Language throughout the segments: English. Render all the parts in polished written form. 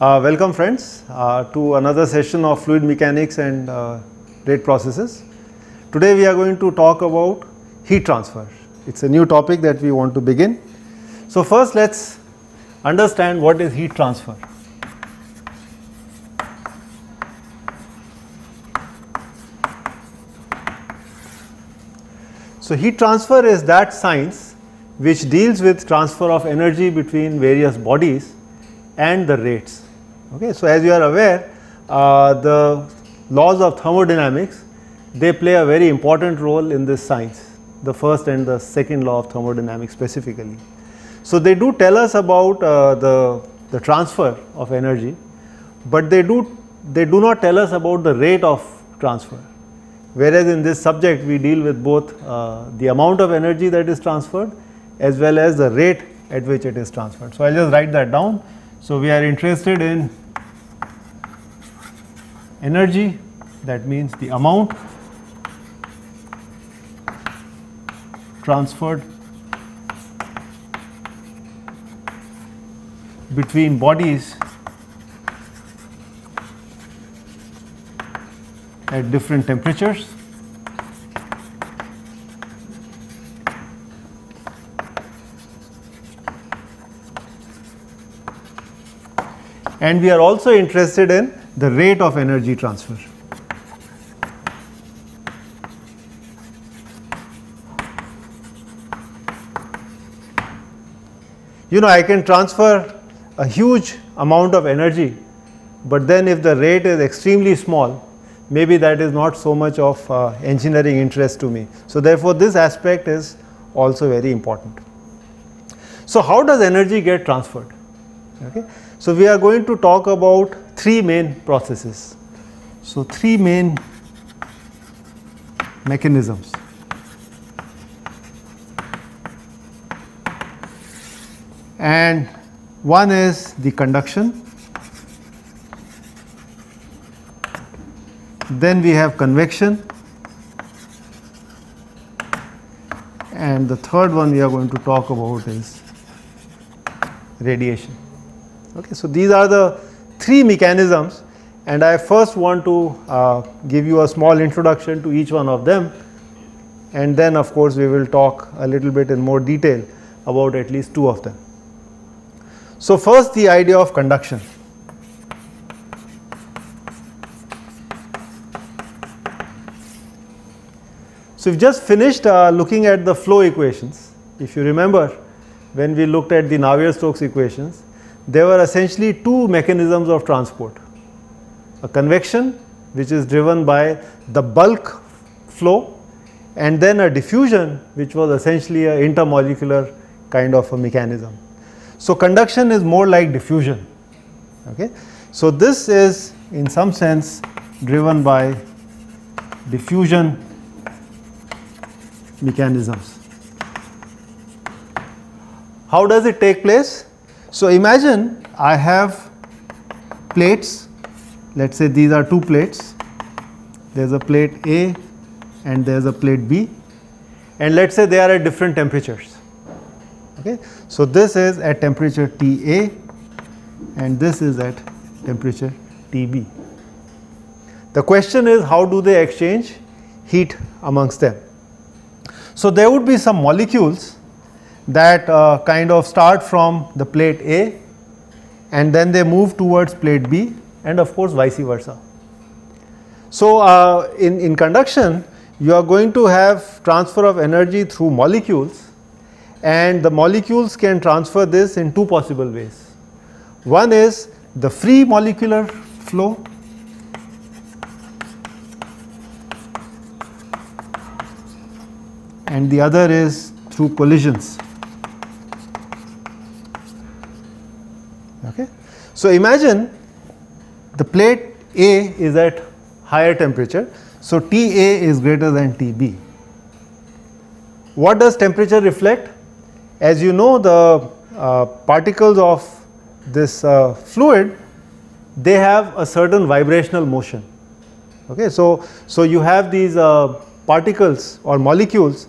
Welcome friends to another session of fluid mechanics and rate processes. Today we are going to talk about heat transfer. It's a new topic that we want to begin. So first let's understand what is heat transfer. So heat transfer is that science which deals with transfer of energy between various bodies and the rates. Okay, so as you are aware, the laws of thermodynamics, they play a very important role in this science, the first and the second law of thermodynamics specifically. So they do tell us about the transfer of energy, but they do not tell us about the rate of transfer. Whereas in this subject we deal with both the amount of energy that is transferred as well as the rate at which it is transferred. So I'll just write that down. So we are interested in energy, that means the amount transferred between bodies at different temperatures. And we are also interested in the rate of energy transfer. You know, I can transfer a huge amount of energy, but then if the rate is extremely small, maybe that is not so much of engineering interest to me. So therefore this aspect is also very important. So how does energy get transferred? Okay. So we are going to talk about three main processes. So three main mechanisms. And one is the conduction. Then we have convection. And the third one we are going to talk about is radiation. Okay, so these are the three mechanisms, and I first want to give you a small introduction to each one of them, and then of course we will talk a little bit in more detail about at least two of them. So first, the idea of conduction. So we've just finished looking at the flow equations. If you remember, when we looked at the Navier-Stokes equations, there were essentially two mechanisms of transport: a convection, which is driven by the bulk flow, and then a diffusion, which was essentially an intermolecular kind of a mechanism. So conduction is more like diffusion. Okay, so this is in some sense driven by diffusion mechanisms. How does it take place? So imagine I have plates, let's say these are two plates, there is a plate A and there is a plate B, and let's say they are at different temperatures. Okay. So this is at temperature TA and this is at temperature TB. The question is, how do they exchange heat amongst them? So there would be some molecules that kind of start from the plate A and then they move towards plate B, and of course vice versa. So in conduction you are going to have transfer of energy through molecules, and the molecules can transfer this in two possible ways. One is the free molecular flow, and the other is through collisions. Okay. So imagine the plate A is at higher temperature, so TA is greater than TB. What does temperature reflect? As you know, the particles of this fluid, they have a certain vibrational motion. Okay, so you have these particles or molecules,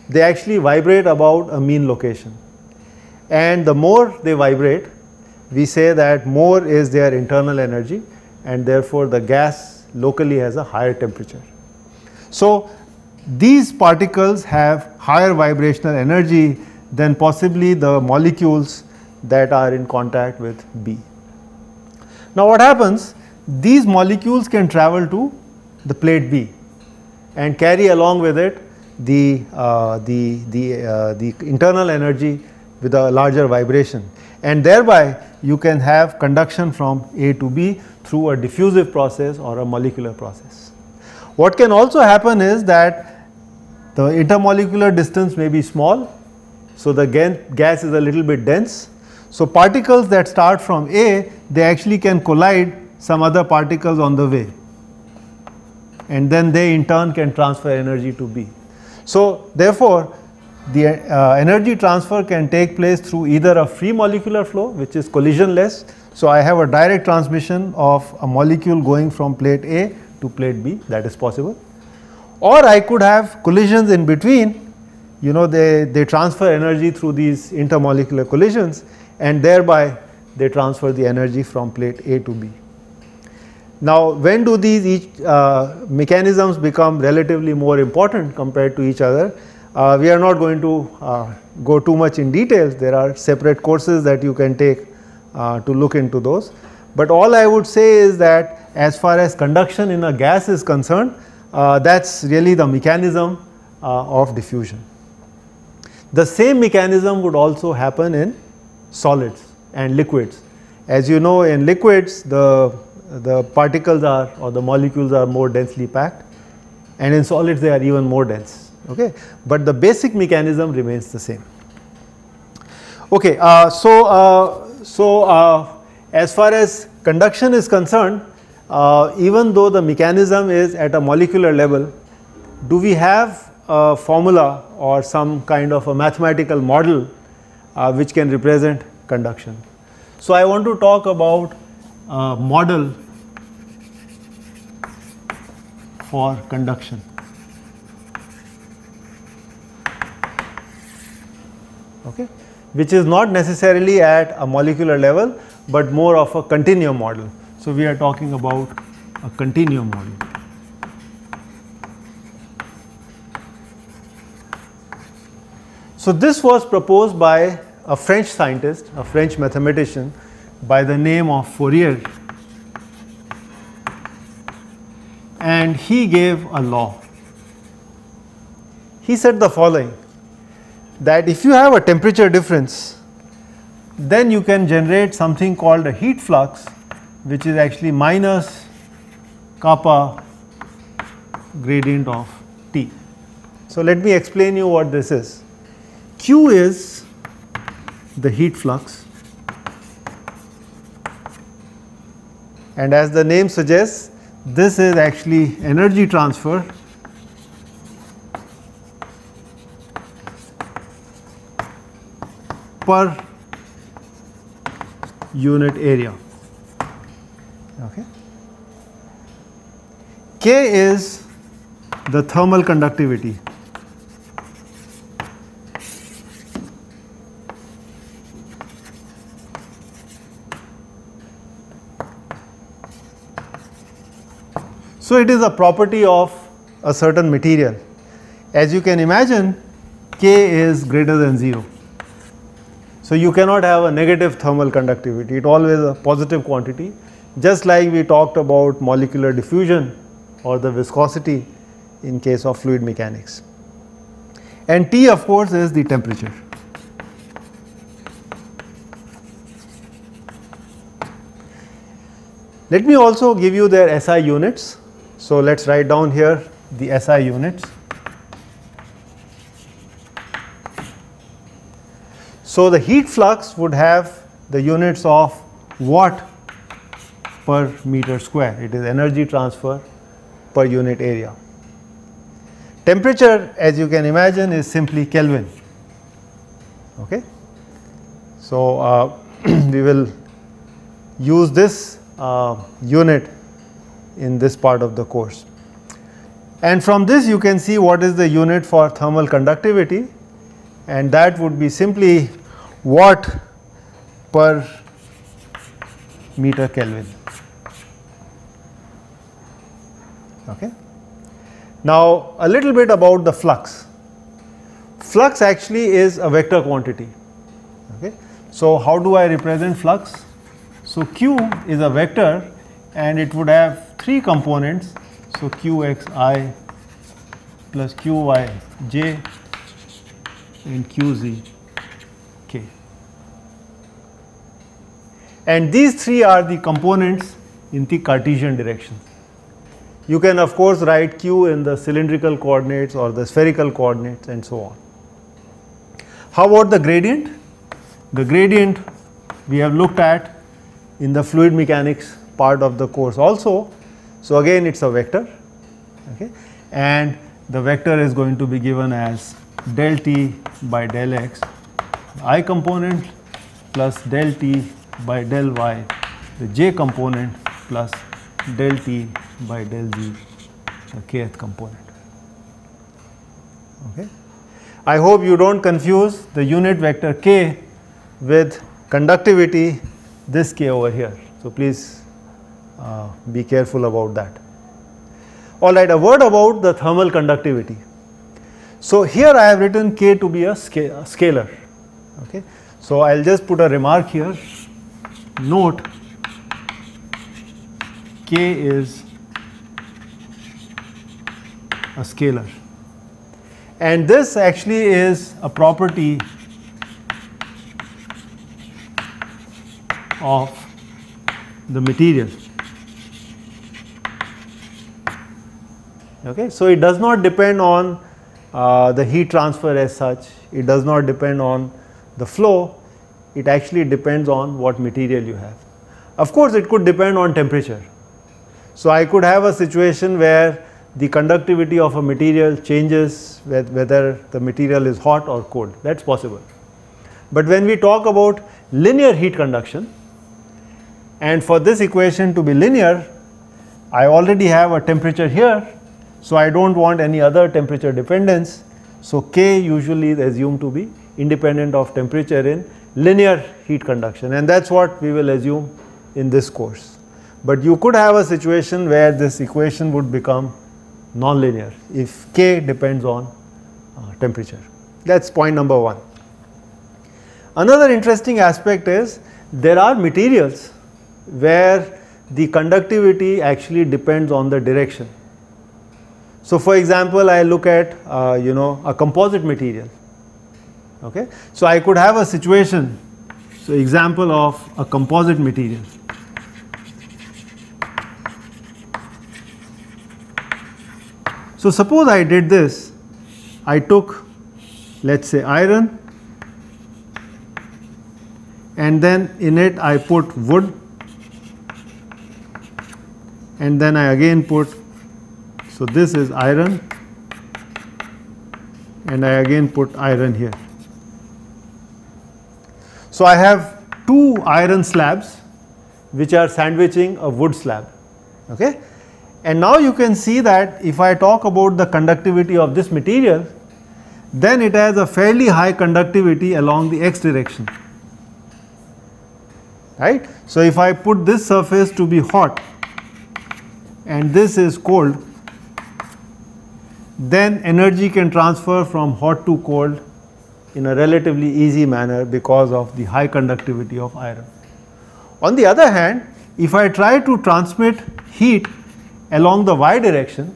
they actually vibrate about a mean location, and the more they vibrate, we say that more is their internal energy, and therefore the gas locally has a higher temperature. So these particles have higher vibrational energy than possibly the molecules that are in contact with B. Now what happens? These molecules can travel to the plate B and carry along with it the internal energy with a larger vibration, and thereby you can have conduction from A to B through a diffusive process or a molecular process. What can also happen is that the intermolecular distance may be small, so the gas is a little bit dense. So particles that start from A, they actually can collide some other particles on the way, and then they in turn can transfer energy to B. So therefore the energy transfer can take place through either a free molecular flow, which is collisionless. So I have a direct transmission of a molecule going from plate A to plate B, that is possible. Or I could have collisions in between, you know, they transfer energy through these intermolecular collisions, and thereby they transfer the energy from plate A to B. Now when do these mechanisms become relatively more important compared to each other? We are not going to go too much in details. There are separate courses that you can take to look into those. But all I would say is that as far as conduction in a gas is concerned, that's really the mechanism of diffusion. The same mechanism would also happen in solids and liquids. As you know, in liquids the particles are, or the molecules are more densely packed, and in solids they are even more dense. Okay, but the basic mechanism remains the same. Okay, as far as conduction is concerned, even though the mechanism is at a molecular level, do we have a formula or some kind of a mathematical model which can represent conduction? So I want to talk about a model for conduction. Okay, which is not necessarily at a molecular level, but more of a continuum model. So we are talking about a continuum model. So this was proposed by a French scientist, a French mathematician by the name of Fourier, and he gave a law. He said the following, that if you have a temperature difference, then you can generate something called a heat flux, which is actually minus kappa gradient of T. So let me explain you what this is. Q is the heat flux, and as the name suggests, this is actually energy transfer per unit area. Okay. K is the thermal conductivity. So it is a property of a certain material. As you can imagine, K is greater than 0. So you cannot have a negative thermal conductivity, it always a positive quantity, just like we talked about molecular diffusion or the viscosity in case of fluid mechanics. And T of course is the temperature. Let me also give you their SI units. So let us write down here the SI units. So the heat flux would have the units of watt per meter square. It is energy transfer per unit area. Temperature, as you can imagine, is simply Kelvin. Okay. So we will use this unit in this part of the course. And from this you can see what is the unit for thermal conductivity, and that would be simply watt per meter Kelvin. Okay. Now a little bit about the flux. Flux actually is a vector quantity. Okay. So how do I represent flux? So Q is a vector and it would have three components. So Qxi plus Qyj and Qzk. And these three are the components in the Cartesian direction. You can of course write Q in the cylindrical coordinates or the spherical coordinates and so on. How about the gradient? The gradient we have looked at in the fluid mechanics part of the course also. So again it is a vector, okay, and the vector is going to be given as del t by del x, I component plus del t by del y, the j component plus del t by del z, the kth component. Okay. I hope you do not confuse the unit vector k with conductivity, this k over here. So please be careful about that. Alright, a word about the thermal conductivity. So here I have written k to be a scalar. Okay. So I will just put a remark here. Note k is a scalar, and this actually is a property of the material. Okay. So it does not depend on the heat transfer as such, it does not depend on the flow, it actually depends on what material you have. Of course it could depend on temperature. So I could have a situation where the conductivity of a material changes whether the material is hot or cold, that is possible. But when we talk about linear heat conduction, and for this equation to be linear, I already have a temperature here, so I do not want any other temperature dependence. So K usually is assumed to be independent of temperature in linear heat conduction, and that is what we will assume in this course. But you could have a situation where this equation would become non-linear if K depends on temperature. That is point number one. Another interesting aspect is there are materials where the conductivity actually depends on the direction. So for example, I look at a composite material. Okay. So I could have a situation, so example of a composite material. So suppose I did this, I took, let us say, iron, and then in it I put wood, and then I again put, so this is iron, and I again put iron here. So I have two iron slabs which are sandwiching a wood slab. Okay. And now you can see that if I talk about the conductivity of this material, then it has a fairly high conductivity along the x direction, right. So if I put this surface to be hot and this is cold, then energy can transfer from hot to cold in a relatively easy manner because of the high conductivity of iron. On the other hand, if I try to transmit heat along the y direction,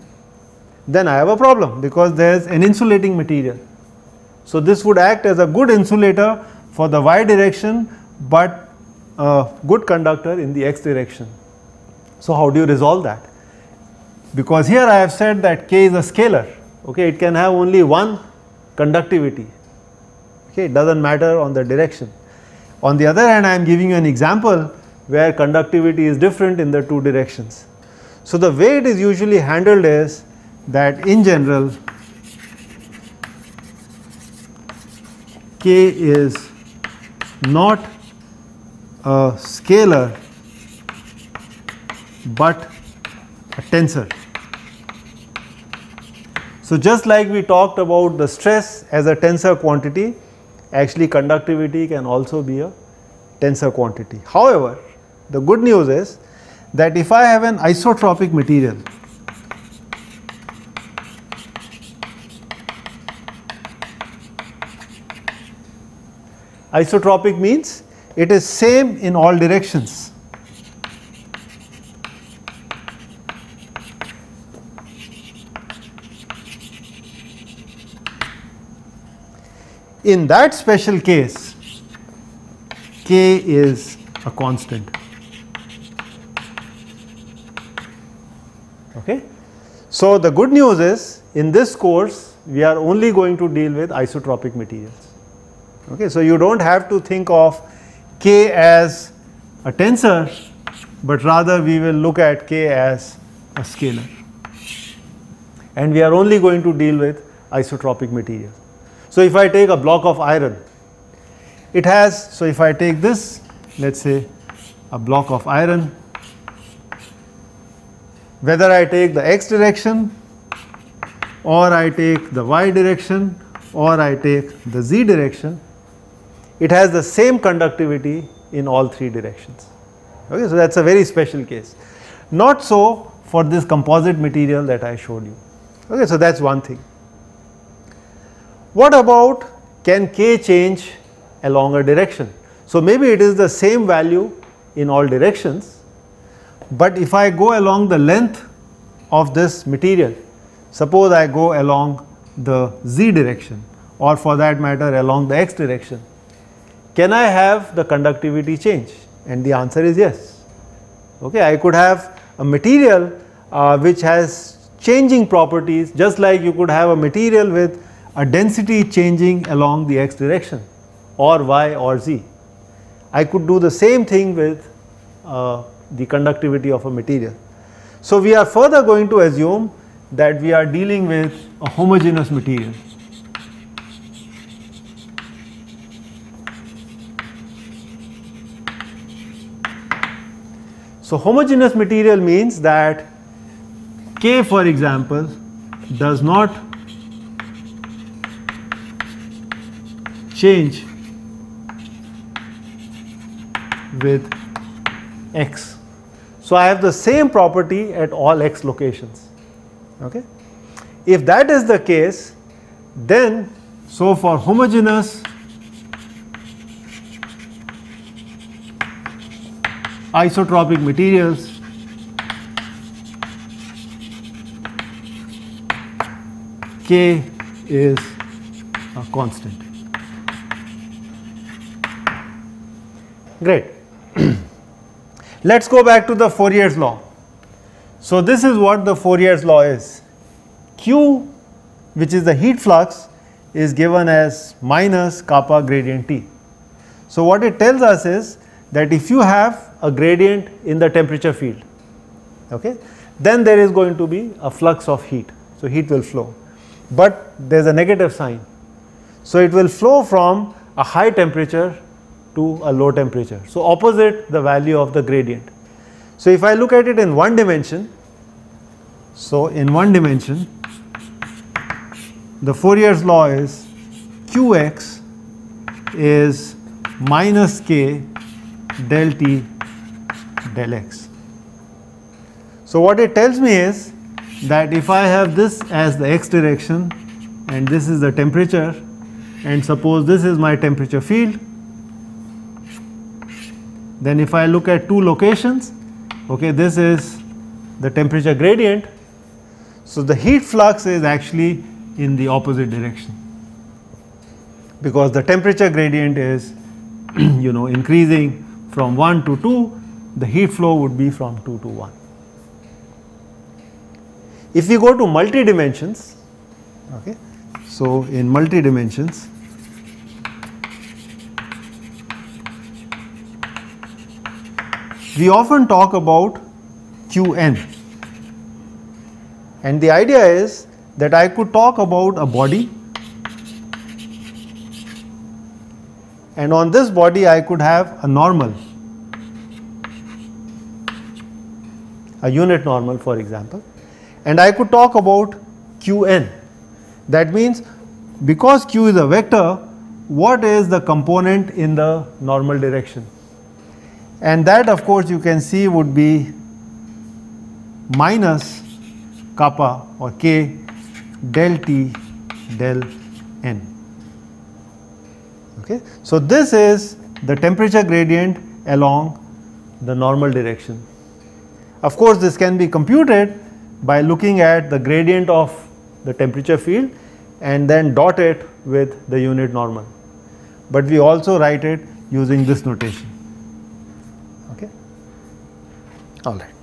then I have a problem because there is an insulating material. So this would act as a good insulator for the y direction, but a good conductor in the x direction. So how do you resolve that? Because here I have said that K is a scalar, okay, it can have only one conductivity, okay, it does not matter on the direction. On the other hand, I am giving you an example where conductivity is different in the two directions. So the way it is usually handled is that in general K is not a scalar but a tensor. So just like we talked about the stress as a tensor quantity, actually conductivity can also be a tensor quantity. However, The good news is that if I have an isotropic material, isotropic means it is same in all directions. In that special case, K is a constant. Okay? So, the good news is in this course we are only going to deal with isotropic materials. Okay? So, you do not have to think of K as a tensor, but rather we will look at K as a scalar, and we are only going to deal with isotropic materials. So, if I take a block of iron, it has, so if I take this, let us say a block of iron, whether I take the x direction or I take the y direction or I take the z direction, it has the same conductivity in all three directions. Okay, so that is a very special case. Not so for this composite material that I showed you. Okay, so that is one thing. What about, can K change along a direction? So, maybe it is the same value in all directions, but if I go along the length of this material, suppose I go along the z direction or for that matter along the x direction, can I have the conductivity change? And the answer is yes. Okay, I could have a material which has changing properties, just like you could have a material with a density changing along the x direction or y or z. I could do the same thing with the conductivity of a material. So, we are further going to assume that we are dealing with a homogeneous material. So, homogeneous material means that K, for example, does not change with x. So, I have the same property at all x locations. Okay. If that is the case, then so for homogeneous isotropic materials, K is a constant. Great. Let us go back to the Fourier's law. So, this is what the Fourier's law is. Q, which is the heat flux, is given as minus kappa gradient T. So, what it tells us is that if you have a gradient in the temperature field, okay, then there is going to be a flux of heat. So, heat will flow, but there is a negative sign. So, it will flow from a high temperature to a low temperature. So, opposite the value of the gradient. So, if I look at it in one dimension, so in one dimension the Fourier's law is Qx is minus K del T del x. So, what it tells me is that if I have this as the x direction and this is the temperature, and suppose this is my temperature field, then if I look at two locations, okay, this is the temperature gradient. So, the heat flux is actually in the opposite direction, because the temperature gradient is increasing from 1 to 2, the heat flow would be from 2 to 1. If we go to multi dimensions, okay, so in multi dimensions, we often talk about Qn, and the idea is that I could talk about a body, and on this body I could have a normal, a unit normal for example, and I could talk about Qn. That means because Q is a vector, what is the component in the normal direction? and that of course you can see would be minus kappa or k del T del N. Okay. So, this is the temperature gradient along the normal direction. Of course, this can be computed by looking at the gradient of the temperature field and then dot it with the unit normal, but we also write it using this notation. Okay. All right.